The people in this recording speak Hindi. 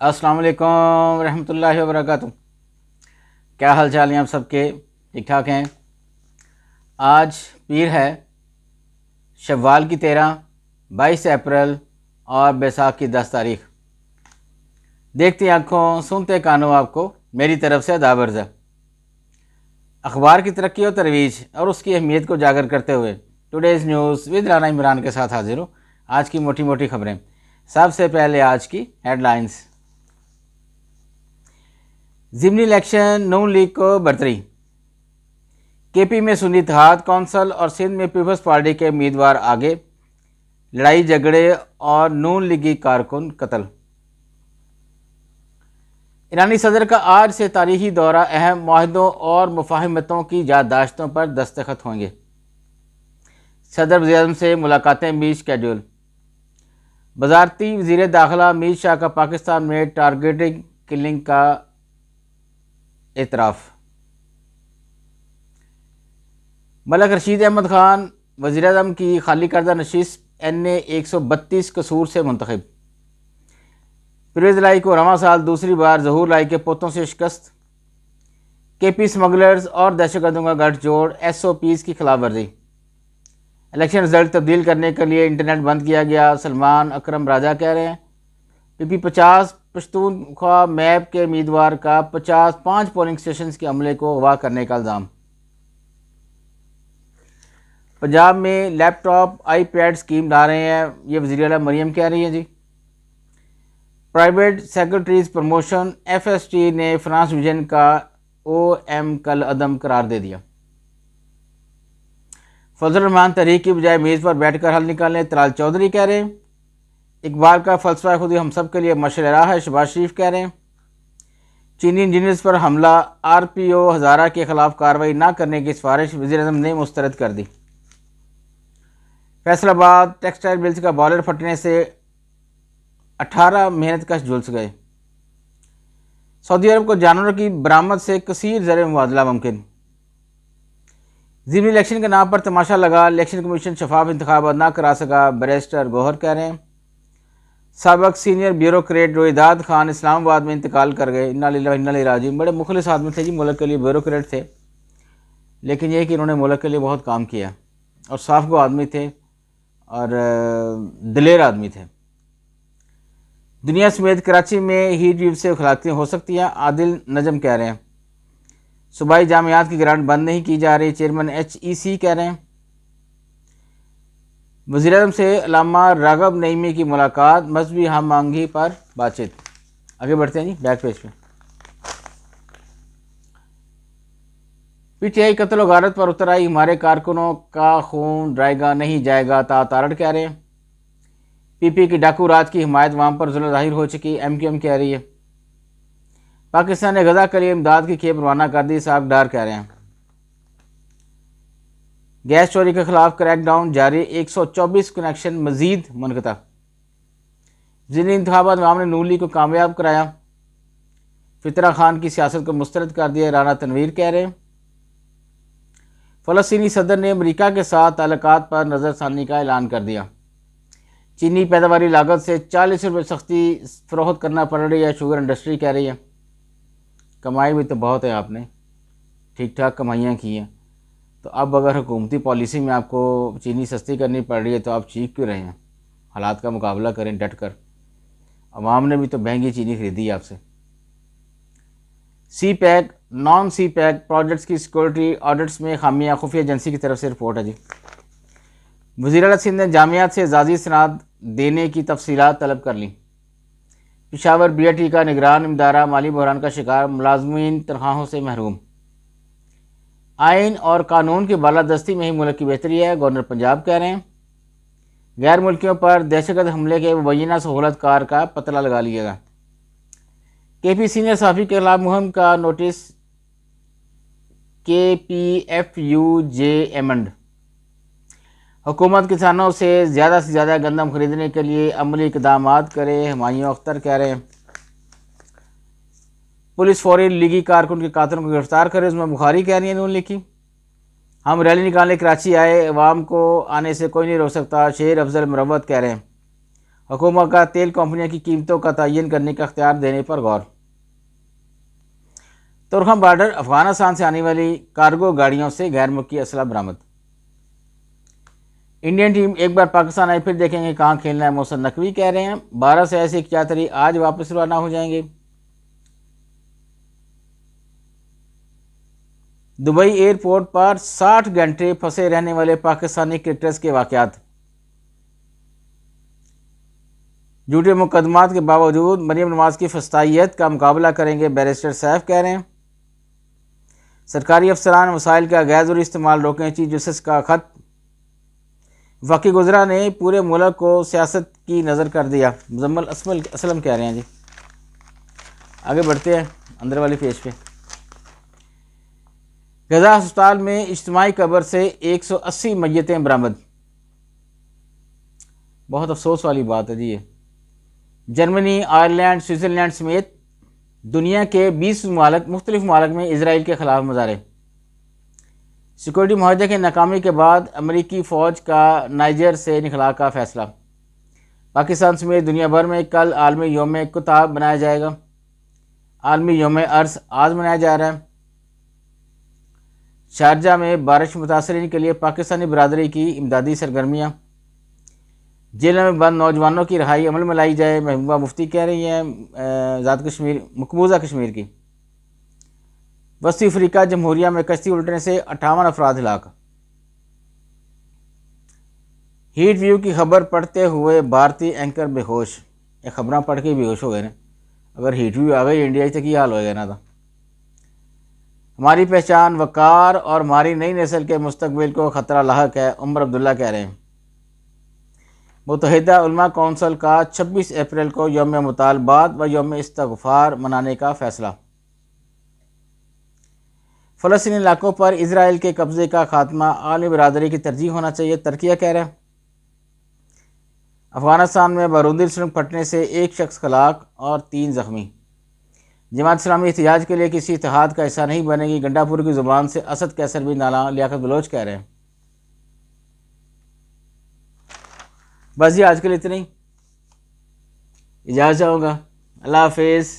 अस्सलाम वालेकुम रहमतुल्लाहि व बरकातुहू। क्या हाल चाल हैं आप सबके? ठीक ठाक हैं। आज पीर है, शव्वाल की 13, 22 अप्रैल और बैसाख की 10 तारीख। देखती आँखों सुनते कानों आपको मेरी तरफ से दाबर्ज़। अखबार की तरक्की और तरवीज और उसकी अहमियत को उजागर करते हुए today's news with Rana Imran के साथ हाजिर हूँ। आज की मोटी मोटी खबरें। सबसे पहले आज की हेडलाइंस। ज़िमनी इलेक्शन नून लीग को बरतरी। केपी में सुन्नी इत्तेहाद कौंसल और सिंध में पीपल्स पार्टी के उम्मीदवार आगे। लड़ाई झगड़े और नून लीगी कारकुन कत्ल। ईरानी सदर का आज से तारीखी दौरा, अहम मुआहदों और मुफाहमतों की याददाश्तों पर दस्तखत होंगे। सदर वज़ीर-ए-आज़म से मुलाकातें भी शेड्यूल। वज़ारती वज़ीर दाखिला अमीर शाह का पाकिस्तान में टारगेटिंग किलिंग का एतराफ़। मलक रशीद अहमद खान वज़ीर-ए-आज़म की खाली करदा नशिस्त NA 132 कसूर से मुंतखब। परवेज़ लाई को रवां साल दूसरी बार ज़हूर लाई के पोतों से शिकस्त। केपी स्मगलर्स और दहशतगर्दों का गठजोड़, SOPs की खिलाफ वर्जी। इलेक्शन रिजल्ट तब्दील करने के लिए इंटरनेट बंद किया गया, सलमान अकरम राजा कह रहे हैं। PP 50 पश्तूनख्वा मैप के उम्मीदवार का 5 पोलिंग स्टेशन के अमले को अगवा करने का इल्ज़ाम। पंजाब में लैपटॉप iPad स्कीम ला रहे हैं, ये वज़ीर आला मरियम कह रही हैं जी। प्राइवेट सेक्रेटरीज प्रमोशन, FST ने फ्रांस विजन का OM कल अदम करार दे दिया। फजल रहमान तहरीक की बजाय मेज़ पर बैठकर हल निकालें, तलाल चौधरी कह रहे हैं। इकबाल का फ़लसफ़ा खुद ही हम सब के लिए मशवरा है, शहबाज शरीफ कह रहे हैं। चीनी इंजीनियर्स पर हमला, RPO हज़ारा के खिलाफ कार्रवाई न करने की सिफारिश वज़ीर-ए-आज़म ने मुस्तरद कर दी। फैसलाबाद टेक्सटाइल मिल्स का बॉयलर फटने से 18 मेहनतकश झुलस गए। सऊदी अरब को जानवरों की बरामद से कसीर ज़र मुबादला मुमकिन। ज़िमनी इलेक्शन के नाम पर तमाशा लगा, इलेक्शन कमीशन शफाफ इंतखाबात ना करा सका, बैरिस्टर गौहर कह रहे हैं। साबिक़ सीनियर ब्यूरोक्रेट रोहिदाद खान इस्लामाबाद में इंतकाल कर गए। इन्ना लिल्लाहि व इन्ना इलैहि राजिऊन। बड़े मुखलिस आदमी थे जी, मुल्क के लिए ब्यूरोक्रेट थे, लेकिन यह कि इन्होंने मुल्क के लिए बहुत काम किया और साफ गो आदमी थे और दिलेर आदमी थे। दुनिया समेत कराची में हीट वेव से खिलाफतियाँ हो सकती हैं, आदिल नजम कह रहे हैं। सूबाई जामियात की ग्रांट बंद नहीं की जा रही, चेयरमैन HEC कह रहे हैं। वज़ीर-ए-आज़म से अल्लामा राग़ब नईमी की मुलाकात, मजहबी हम मांगी पर बातचीत। आगे बढ़ते हैं जी, बैक पेज पे। PTI कत्ल और गारत पर उतर आई, हमारे कारकुनों का खून ड्राएगा नहीं जाएगा, तारड़ कह रहे हैं। PP की डाकू राज की हिमायत वहाँ पर जुल्म जाहिर हो चुकी, MQM कह रही है। पाकिस्तान ने गजा के लिए इमदाद की खेप रवाना कर दी, साहब डार कह रहे हैं। गैस चोरी के खिलाफ क्रैकडाउन जारी, 124 कनेक्शन मजीद मुनक़ता। ज़िमनी इंतखाबात में हमने नून लीग को कामयाब कराया, फितरा खान की सियासत को मुस्तरद कर दिया, राना तनवीर कह रहे हैं। फ़लस्तीनी सदर ने अमरीका के साथ ताल्लुकात पर नज़रसानी का ऐलान कर दिया। चीनी पैदावारी लागत से 40 रुपये सख्ती फ़रोख्त करना पड़ रही है, शुगर इंडस्ट्री कह रही है। कमाई भी तो बहुत है, आपने ठीक ठाक कमाइयाँ की हैं, तो अब अगर हुकूमती पॉलिसी में आपको चीनी सस्ती करनी पड़ रही है तो आप चीख क्यों रहे हैं? हालात का मुकाबला करें डट कर। अवाम ने भी तो महंगी चीनी खरीदी है आपसे। CPEC नॉन CPEC प्रोजेक्ट्स की सिक्योरिटी ऑडिट्स में खामियां, खुफिया एजेंसी की तरफ से रिपोर्ट है जी। वज़ीर आला सिंध ने जामियात से एजाज़ी सनद देने की तफसीलात तलब कर ली। पेशावर BIT का निगरान इदारा माली बहरान का शिकार, मुलाजमीन तनख्वाहों से महरूम। आइन और कानून की बालादस्ती में ही मुल्क की बेहतरी है, गवर्नर पंजाब कह रहे हैं। गैर मुल्कियों पर दहशतगर्द हमले के मुबैना सहूलत कार का पता लगा लिएगा। KP सीनियर सहाफ़ी के खिलाफ मुहिम का नोटिस, KPFUJ एमंड। हुकूमत किसानों से ज़्यादा गंदम खरीदने के लिए अमली इक़दामात करे, हुमायूं अख्तर कह रहे हैं। पुलिस फौरी लीगी कारकुन के कातिलों को गिरफ्तार करे, उसमें बुखारी कह रही है नून लिखी। हम रैली निकालने कराची आए, अवाम को आने से कोई नहीं रोक सकता, शेर अफजल मुरवत कह रहे हैं। हुकूमत का तेल कंपनियों की कीमतों का तयन करने का अख्तियार देने पर गौर। तुरखम बॉर्डर अफगानिस्तान से आने वाली कार्गो गाड़ियों से गैर मुल्की असला बरामद। इंडियन टीम एक बार पाकिस्तान आई, फिर देखेंगे कहाँ खेलना है। मोहसिन नकवी कह रहे हैं 12 से ऐसे 71 आज वापस रवाना हो जाएंगे। दुबई एयरपोर्ट पर 60 घंटे फंसे रहने वाले पाकिस्तानी क्रिकेटर्स के वाकयात। झूठे मुकदमात के बावजूद मरियम नवाज की फस्तायत का मुकाबला करेंगे, बैरिस्टर सैफ कह रहे हैं। सरकारी अफसरान वसाइल का गैर इस्तेमाल रोकें, चीफ जस्टिस का खत। वकी गुजरा ने पूरे मुल्क को सियासत की नज़र कर दिया, मुजम्मल असलम कह रहे हैं जी। आगे बढ़ते हैं अंदर वाली पेज पे। गजा अस्पताल में इज्तिमाई कब्र से 180 मैयतें बरामद। बहुत अफसोस वाली बात है जी ये। जर्मनी, आयरलैंड, स्विट्ज़रलैंड समेत दुनिया के 20 मुख्तलिफ ममालिक में इसराइल के ख़िलाफ़ मुजाहरे। सिक्योरिटी मुआहदे की नाकामी के बाद अमरीकी फ़ौज का नाइजर से निकला का फ़ैसला। पाकिस्तान समेत दुनिया भर में कल आलमी यौम कुताब मनाया जाएगा। आलमी यौम अर्ज़ आज मनाया जा रहा है। शारजा में बारिश मुतासरीन के लिए पाकिस्तानी बरादरी की इमदादी सरगर्मियाँ। जेलों में बंद नौजवानों की रहाई अमल में लाई जाए, महबूबा मुफ्ती कह रही हैं आज़ाद कश्मीर मकबूजा कश्मीर की। वस्ती अफ्रीका जमहूरिया में कश्ती उल्टने से 58 अफराद हलाक। हीट व्यू की खबर पढ़ते हुए भारतीय एंकर बेहोश। ये खबरें पढ़ के बेहोश हो गए ना। अगर हीट व्यू आ गई इंडिया तक ही हाल होएगा ना। तो हमारी पहचान वकार और हमारी नई नस्ल के मुस्तकबिल को ख़तरा लाहक है, उमर अब्दुल्ला कह रहे हैं। मुत्तहिदा उलमा कौंसिल का 26 अप्रैल को यौम मुतालबात व यौम इस्तग़फ़ार मनाने का फ़ैसला। फ़लस्तीनी इलाकों पर इजराइल के कब्ज़े का खात्मा आलमी बरादरी की तरजीह होना चाहिए, तुर्की कह रहा है। अफ़गानिस्तान में बारूदी सुरंग फटने से एक शख्स हलाक और 3 ज़ख्मी। जमात इस्लामी एहतिजाज के लिए किसी इत्तेहाद का हिस्सा नहीं बनेगी, गंडापुर की ज़ुबान से असद कैसर भी नाला लियाकत बलोच कह रहे हैं। बस जी आज के लिए इतना ही, इजाज़त चाहूँगा। अल्लाह हाफिज़।